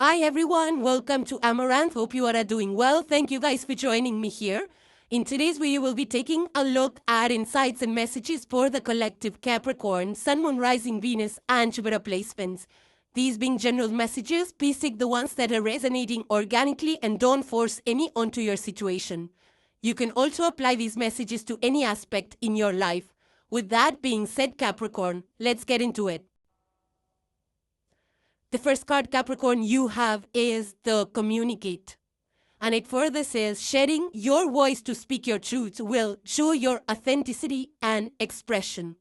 Hi everyone, welcome to Amaranth. Hope you are doing well. Thank you guys for joining me here. In today's video, we'll be taking a look at insights and messages for the collective Capricorn, Sun, Moon, Rising, Venus, and Jupiter placements. These being general messages, please take the ones that are resonating organically and don't force any onto your situation. You can also apply these messages to any aspect in your life. With that being said, Capricorn, let's get into it. The first card, Capricorn, you have is the communicate. And it further says, sharing your voice to speak your truth will show your authenticity and expression.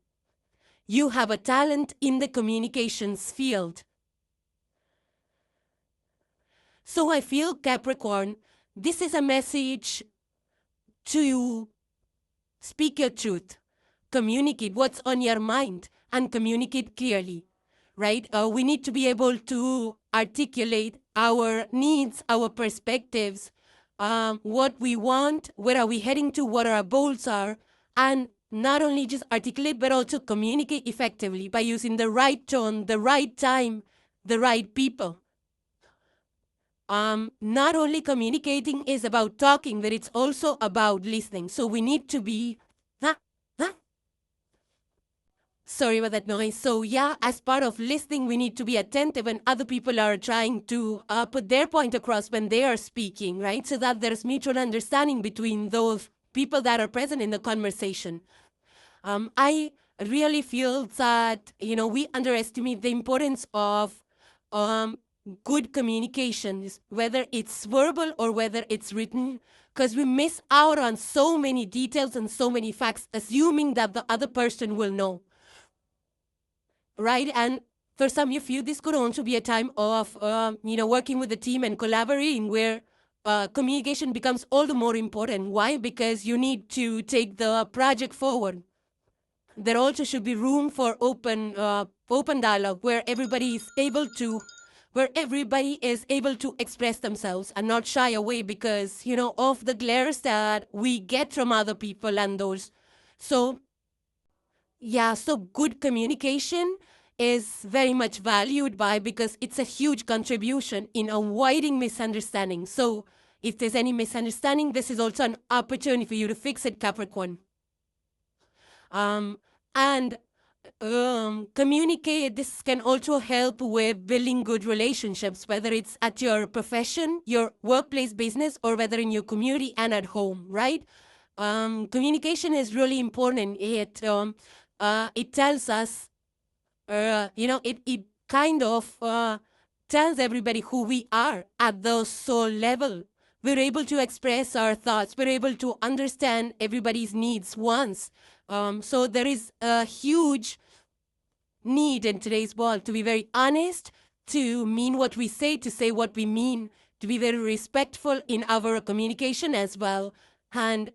You have a talent in the communications field. So I feel, Capricorn, this is a message to speak your truth, communicate what's on your mind, and communicate clearly. Right? We need to be able to articulate our needs, our perspectives, what we want, where are we heading to, what our goals are, and not only just articulate, but also communicate effectively by using the right tone, the right time, the right people. Not only communicating is about talking, but it's also about listening. So we need to be sorry about that noise. So yeah, as part of listening, we need to be attentive when other people are trying to put their point across when they are speaking, right? So that there's mutual understanding between those people that are present in the conversation. I really feel that, we underestimate the importance of good communications, whether it's verbal or whether it's written, because we miss out on so many details and so many facts, assuming that the other person will know. Right? And for some of you, this could also be a time of, working with the team and collaborating where communication becomes all the more important. Why? Because you need to take the project forward. There also should be room for open dialogue where everybody is able to express themselves and not shy away because, of the glares that we get from other people and those. So yeah, so good communication is very much valued by because it's a huge contribution in avoiding misunderstanding. So if there's any misunderstanding, this is also an opportunity for you to fix it, Capricorn. Communicate. This can also help with building good relationships, whether it's at your profession, your workplace business, or whether in your community and at home, right? Communication is really important. It tells us, it kind of tells everybody who we are at the soul level. We're able to express our thoughts. We're able to understand everybody's needs, wants. So there is a huge need in today's world to be very honest, to mean what we say, to say what we mean, to be very respectful in our communication as well. And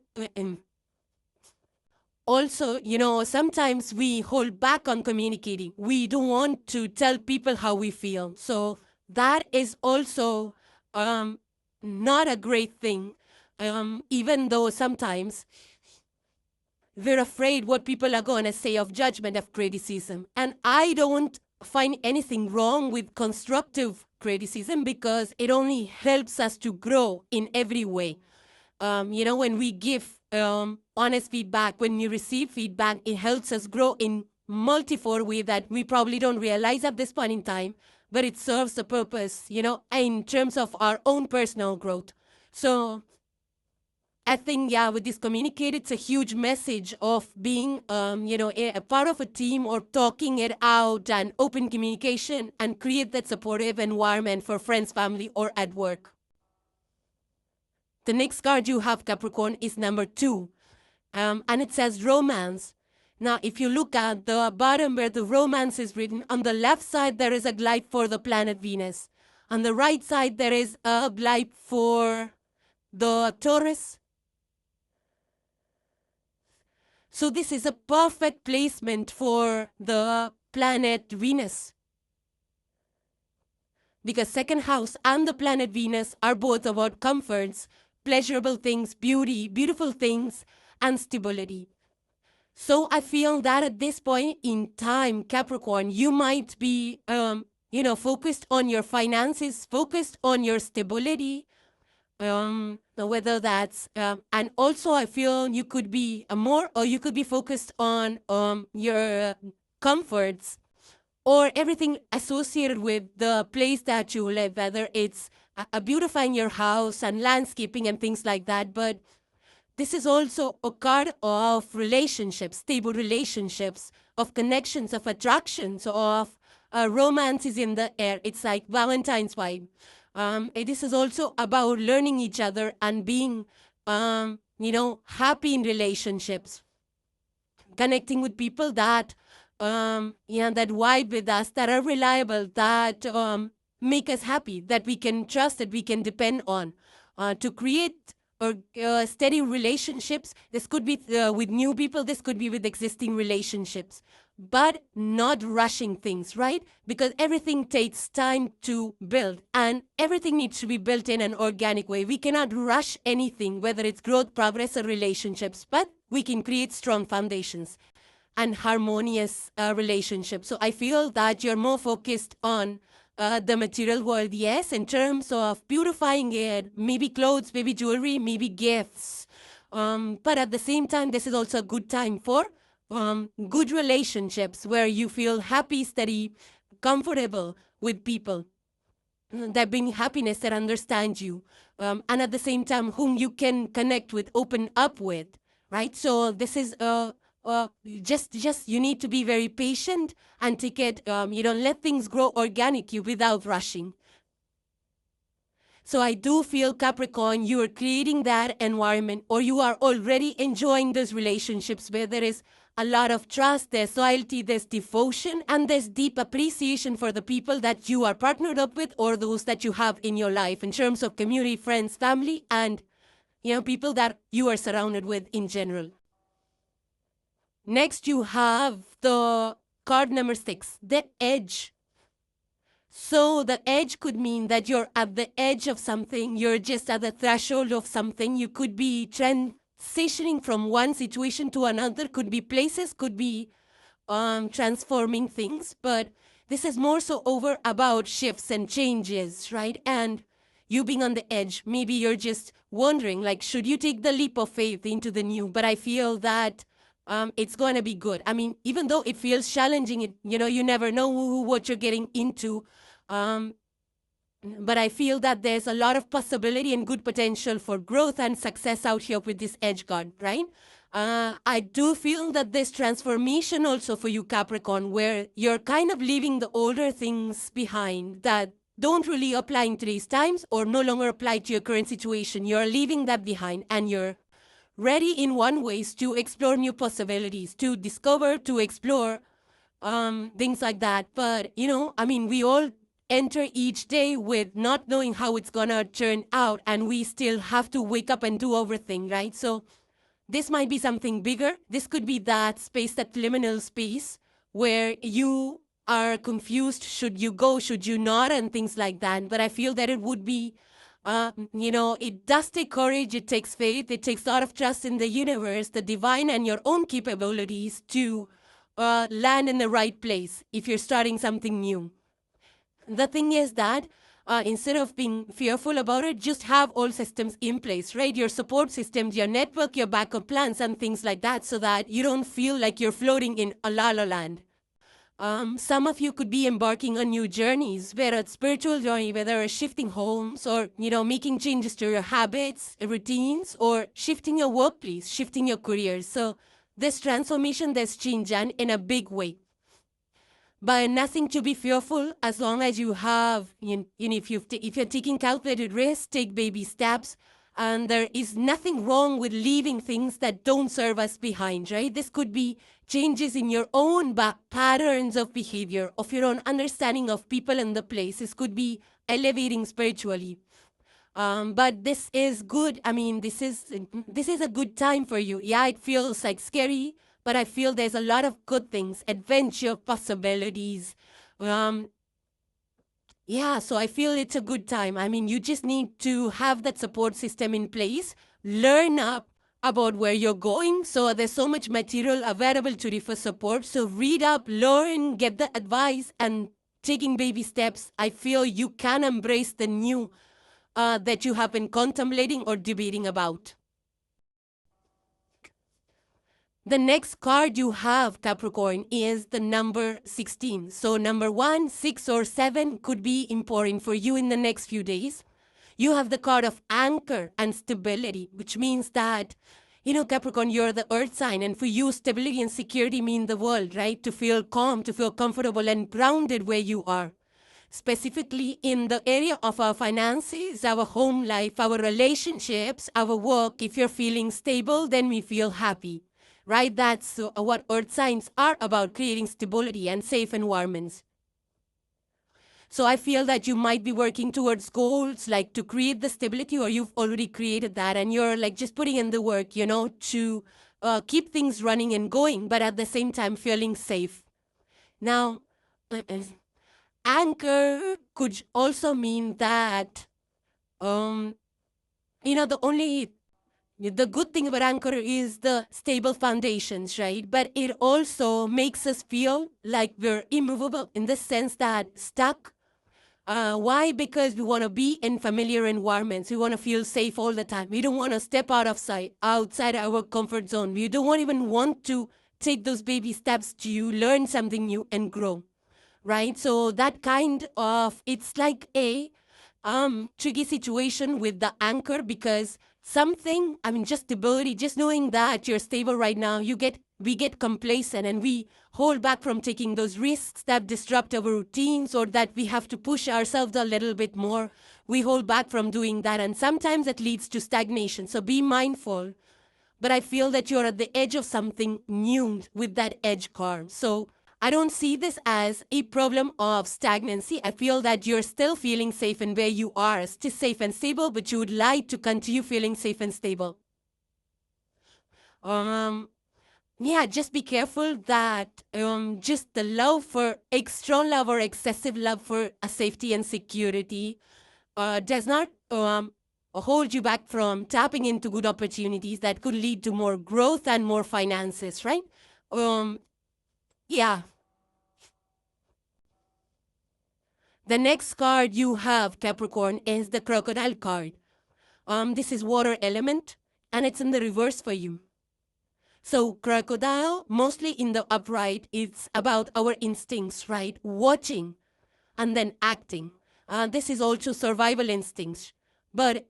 also, sometimes we hold back on communicating. We don't want to tell people how we feel. So that is also not a great thing, even though sometimes we're afraid what people are going to say of judgment, of criticism. And I don't find anything wrong with constructive criticism because it only helps us to grow in every way. When we give honest feedback, when we receive feedback, it helps us grow in multifold ways that we probably don't realize at this point in time, but it serves the purpose, in terms of our own personal growth. So I think, with this communicate, it's a huge message of being, a part of a team or talking it out and open communication and create that supportive environment for friends, family, or at work. The next card you have, Capricorn, is number 2. And it says romance. Now, if you look at the bottom where the romance is written, on the left side, there is a glide for the planet Venus. On the right side, there is a glide for the Taurus. So this is a perfect placement for the planet Venus. Because second house and the planet Venus are both about comforts, pleasurable things, beauty, beautiful things, and stability. So I feel that at this point in time, Capricorn, you might be focused on your finances, focused on your stability. Whether that's and also I feel you could be you could be focused on your comforts or everything associated with the place that you live, whether it's beautifying your house and landscaping and things like that. But this is also a card of relationships, stable relationships, of connections, of attractions, of romance is in the air. It's like Valentine's vibe. This is also about learning each other and being, happy in relationships, connecting with people that, that vibe with us, that are reliable, that make us happy, that we can trust, that we can depend on, to create steady relationships. This could be with new people. This could be with existing relationships, but not rushing things, right? Because everything takes time to build and everything needs to be built in an organic way. We cannot rush anything, whether it's growth, progress, or relationships, but we can create strong foundations and harmonious relationships. So I feel that you're more focused on the material world, yes, in terms of beautifying it, maybe clothes, maybe jewelry, maybe gifts. But at the same time, this is also a good time for good relationships where you feel happy, steady, comfortable with people that bring happiness, that understand you, and at the same time, whom you can connect with, open up with, right? So this is just you need to be very patient and take it, let things grow organically without rushing. So I do feel, Capricorn, you are creating that environment, or you are already enjoying those relationships where there is a lot of trust, there's loyalty, there's devotion, and there's deep appreciation for the people that you are partnered up with or those that you have in your life in terms of community, friends, family, and people that you are surrounded with in general. Next, you have the card number 6, the edge. So the edge could mean that you're at the edge of something. You're just at the threshold of something. You could be transitioning from one situation to another. Could be places, could be transforming things. But this is more so over about shifts and changes, right? And you being on the edge, maybe you're just wondering, like, should you take the leap of faith into the new? But I feel that it's going to be good. I mean, even though it feels challenging, you never know what you're getting into. But I feel that there's a lot of possibility and good potential for growth and success out here with this edge card, right? I do feel that there's transformation also for you, Capricorn, where you're kind of leaving the older things behind that don't really apply in today's times or no longer apply to your current situation. You're leaving that behind and you're ready in one ways to explore new possibilities, to discover, to explore things like that. But, we all enter each day with not knowing how it's going to turn out, and we still have to wake up and do everything, right? So this might be something bigger. This could be that space, that liminal space where you are confused. Should you go? Should you not? And things like that. But I feel that it would be it does take courage, it takes faith, it takes a lot of trust in the universe, the divine, and your own capabilities to land in the right place if you're starting something new. The thing is that instead of being fearful about it, just have all systems in place, right? Your support systems, your network, your backup plans, and things like that, so that you don't feel like you're floating in a la-la land. Some of you could be embarking on new journeys, whether it's spiritual journey, whether it's shifting homes or, making changes to your habits, routines, or shifting your workplace, shifting your career. So this transformation, this change, and in a big way. But nothing to be fearful as long as you have, if you're taking calculated risks, take baby steps. And there is nothing wrong with leaving things that don't serve us behind, right? This could be changes in your own patterns of behavior, of your own understanding of people and the place. This could be elevating spiritually. But this is good. I mean, this is a good time for you. Yeah, it feels like scary, but I feel there's a lot of good things, adventure possibilities. Yeah, so I feel it's a good time. I mean, you just need to have that support system in place, learn up about where you're going. So there's so much material available to you for support. So read up, learn, get the advice, and taking baby steps. I feel you can embrace the new that you have been contemplating or debating about. The next card you have, Capricorn, is the number 16. So number 1, 6, or 7 could be important for you in the next few days. You have the card of anchor and stability, which means that, Capricorn, you're the earth sign. And for you, stability and security mean the world, right? To feel calm, to feel comfortable and grounded where you are. Specifically in the area of our finances, our home life, our relationships, our work. If you're feeling stable, then we feel happy. Right? That's what earth signs are about, creating stability and safe environments. So I feel that you might be working towards goals like to create the stability, or you've already created that and you're like just putting in the work, to keep things running and going, but at the same time feeling safe. Now, anchor could also mean that, the good thing about anchor is the stable foundations, right? But it also makes us feel like we're immovable in the sense that stuck. Why? Because we want to be in familiar environments. We want to feel safe all the time. We don't want to step outside our comfort zone. We don't even want to take those baby steps to learn something new and grow, right? So that kind of, it's like a tricky situation with the anchor, because just stability, just knowing that you're stable right now, we get complacent and we hold back from taking those risks that disrupt our routines, or that we have to push ourselves a little bit more. We hold back from doing that, and sometimes it leads to stagnation. So be mindful. But I feel that you're at the edge of something new with that edge card. So I don't see this as a problem of stagnancy. I feel that you're still feeling safe in where you are, still safe and stable, but you would like to continue feeling safe and stable. Just be careful that just the extra love or excessive love for safety and security does not hold you back from tapping into good opportunities that could lead to more growth and more finances, right? The next card you have, Capricorn, is the crocodile card. This is water element, and it's in the reverse for you. So crocodile, mostly in the upright, it's about our instincts, right? Watching and then acting. This is also survival instincts. But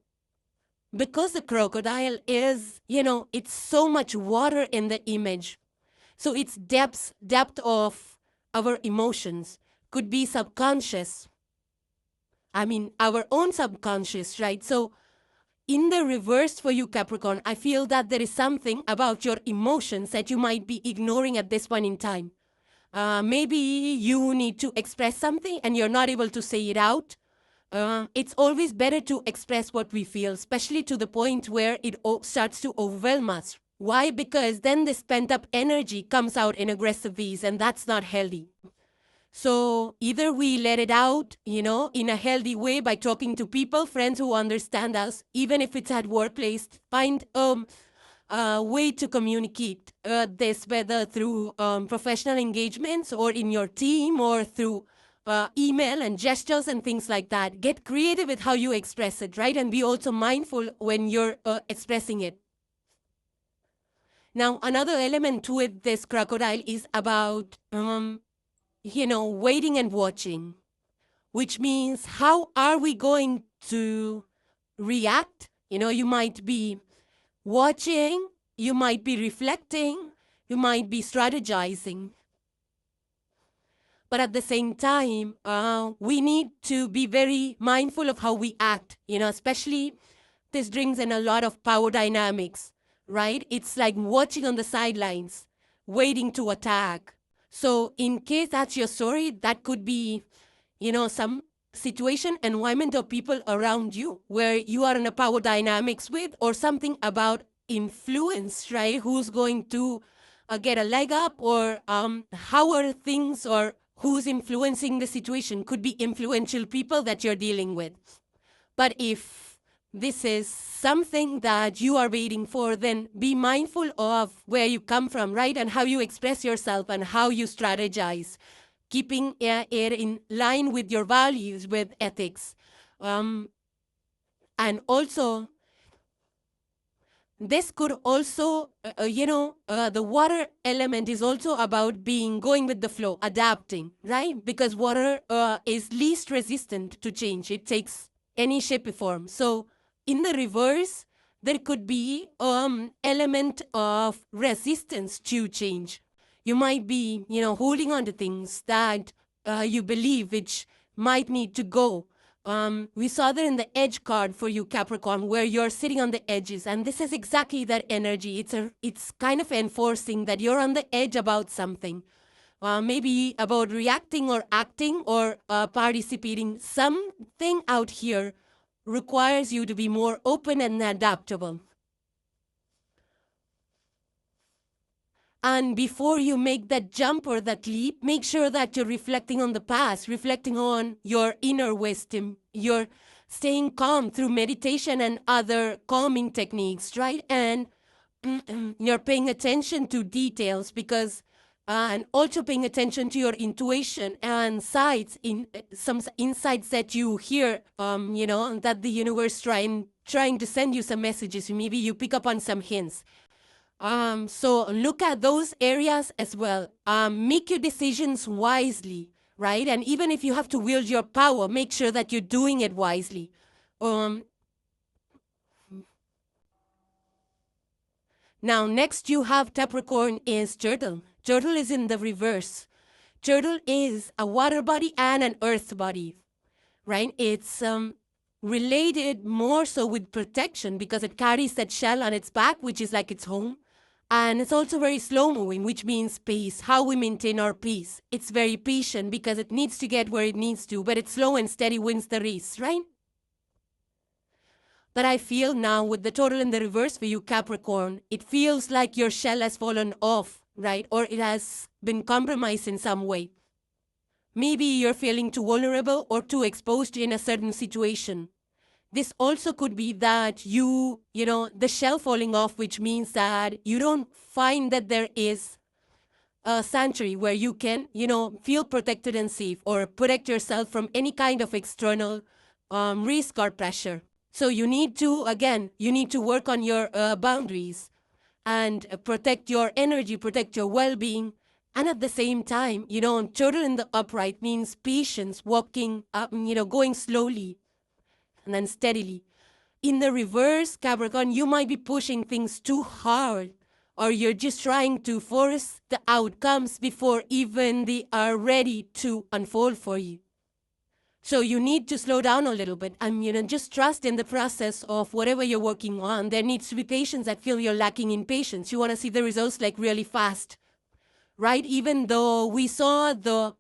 because the crocodile is, it's so much water in the image. So it's depth of our emotions. Could be subconscious. Our own subconscious, right? So in the reverse for you, Capricorn, I feel that there is something about your emotions that you might be ignoring at this point in time. Maybe you need to express something and you're not able to say it out. It's always better to express what we feel, especially to the point where it starts to overwhelm us. Why? Because then this pent-up energy comes out in aggressive ways, and that's not healthy. So either we let it out, in a healthy way by talking to people, friends who understand us, even if it's at workplace, find a way to communicate this, whether through professional engagements or in your team or through email and gestures and things like that. Get creative with how you express it, right? And be also mindful when you're expressing it. Now, another element with this crocodile is about waiting and watching, which means how are we going to react? You might be watching, you might be reflecting, you might be strategizing. But at the same time, we need to be very mindful of how we act, especially this brings in a lot of power dynamics, right? It's like watching on the sidelines, waiting to attack. So in case that's your story, that could be, some situation, environment, or people around you where you are in a power dynamics with, or something about influence, right? Who's going to get a leg up, or how are things, or who's influencing the situation. Could be influential people that you're dealing with. But if this is something that you are waiting for, then be mindful of where you come from, right? And how you express yourself and how you strategize. keeping it in line with your values, with ethics. And also, this could also, the water element is also about going with the flow, adapting, right? Because water is least resistant to change. It takes any shape or form. So in the reverse, there could be element of resistance to change. You might be, holding on to things that you believe which might need to go. We saw that in the edge card for you, Capricorn, where you're sitting on the edges, and this is exactly that energy. It's kind of enforcing that you're on the edge about something, maybe about reacting or acting or participating. Something out here requires you to be more open and adaptable. And before you make that jump or that leap, make sure that you're reflecting on the past, reflecting on your inner wisdom. You're staying calm through meditation and other calming techniques, right? And you're paying attention to details because, and also paying attention to your intuition and some insights that you hear, that the universe trying to send you some messages. Maybe you pick up on some hints. So look at those areas as well. Make your decisions wisely, right? And even if you have to wield your power, make sure that you're doing it wisely. Now, next you have Capricorn is Turtle. Turtle is in the reverse. Turtle is a water body and an earth body, right? It's related more so with protection because it carries that shell on its back, which is like its home. And it's also very slow moving, which means peace, how we maintain our peace. It's very patient because it needs to get where it needs to, but it's slow and steady wins the race, right? But I feel now with the Turtle in the reverse for you, Capricorn, it feels like your shell has fallen off, right? Or it has been compromised in some way. Maybe you're feeling too vulnerable or too exposed in a certain situation. This also could be that the shell falling off, which means that you don't find that there is a sanctuary where you can, feel protected and safe or protect yourself from any kind of external risk or pressure. So you need to work on your boundaries and protect your energy, protect your well-being. And at the same time, Turtle in the upright means patience, walking up, going slowly and then steadily. In the reverse, Capricorn, you might be pushing things too hard, or you're just trying to force the outcomes before even they are ready to unfold for you. So you need to slow down a little bit and just trust in the process of whatever you're working on. There needs to be patience. I feel you're lacking in patience. You want to see the results like really fast, right? Even though we saw the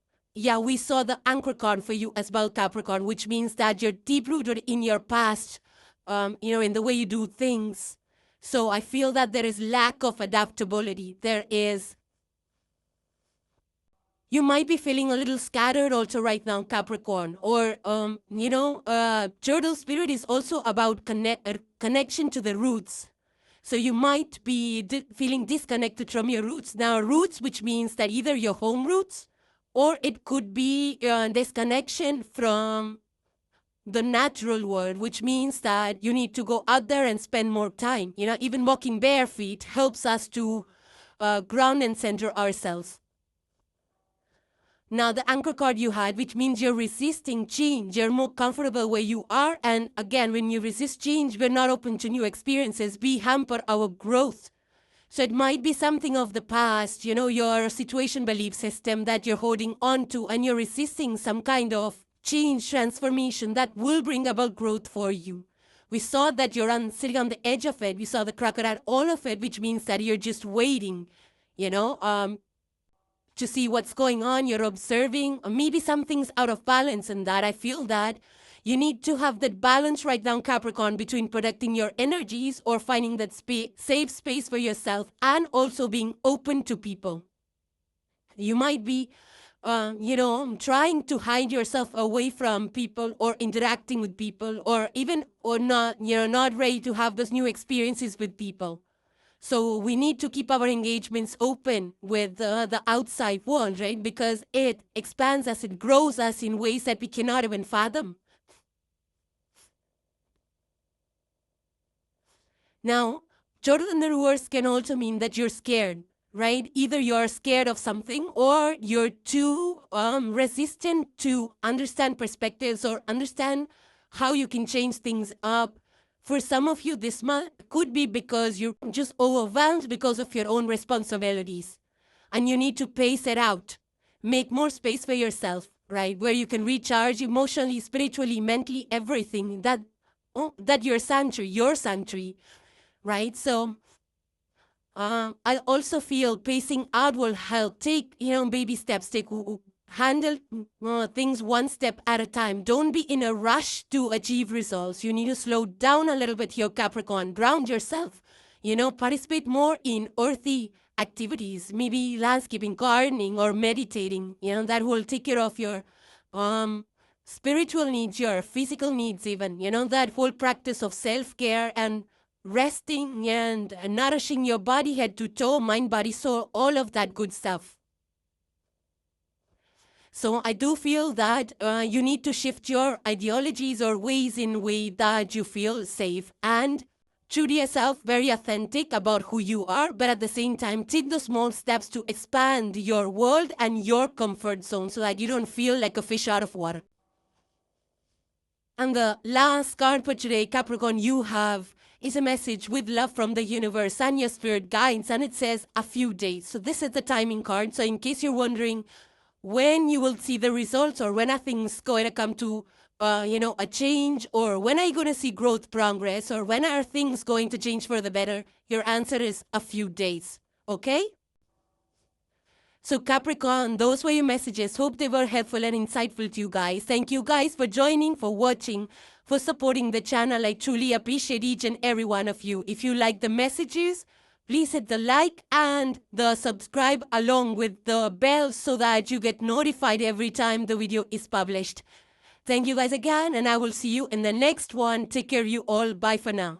anchor card for you as well, Capricorn, which means that you're deep-rooted in your past, in the way you do things. So I feel that there is lack of adaptability. You might be feeling a little scattered also right now, Capricorn. Or, Turtle spirit is also about connection to the roots. So you might be feeling disconnected from your roots. Now, roots, which means that either your home roots, or it could be disconnection from the natural world, which means that you need to go out there and spend more time. Even walking bare feet helps us to ground and center ourselves. Now, the anchor card you had, which means you're resisting change. You're more comfortable where you are. And again, when you resist change, we're not open to new experiences. We hamper our growth. So it might be something of the past, your situation belief system that you're holding on to, and you're resisting some kind of change, transformation that will bring about growth for you. We saw that you're sitting on the edge of it. We saw the crocodile, all of it, which means that you're just waiting, to see what's going on. You're observing, or maybe something's out of balance in that. I feel that you need to have that balance right now, Capricorn, between protecting your energies or finding that safe space for yourself and also being open to people. You might be, trying to hide yourself away from people or interacting with people or not ready to have those new experiences with people. So we need to keep our engagements open with the outside world, right? Because it expands us, it grows us in ways that we cannot even fathom. Now, Total in the reverse can also mean that you're scared, right? Either you're scared of something or you're too resistant to understand perspectives or understand how you can change things up. For some of you, this month could be because you're just overwhelmed because of your own responsibilities and you need to pace it out. Make more space for yourself, right? Where you can recharge emotionally, spiritually, mentally, everything. That your sanctuary, right? So I also feel pacing out will help. Take, baby steps. Handle things one step at a time. Don't be in a rush to achieve results. You need to slow down a little bit here, Capricorn. Ground yourself. Participate more in earthy activities, maybe landscaping, gardening, or meditating. That will take care of your spiritual needs, your physical needs even. That whole practice of self-care and resting and nourishing your body head to toe, mind, body, soul, all of that good stuff. So I do feel that you need to shift your ideologies or ways in a way that you feel safe and true to yourself, very authentic about who you are, but at the same time, take the small steps to expand your world and your comfort zone so that you don't feel like a fish out of water. And the last card for today, Capricorn, you have is a message with love from the universe and your spirit guides, and it says a few days. So this is the timing card. So in case you're wondering when you will see the results or when are things going to come to, a change, or when are you going to see growth progress, or when are things going to change for the better, your answer is a few days. Okay? So Capricorn, those were your messages. Hope they were helpful and insightful to you guys. Thank you guys for joining, for watching, for supporting the channel. I truly appreciate each and every one of you. If you like the messages, please hit the like and the subscribe along with the bell so that you get notified every time the video is published. Thank you guys again, and I will see you in the next one. Take care of you all. Bye for now.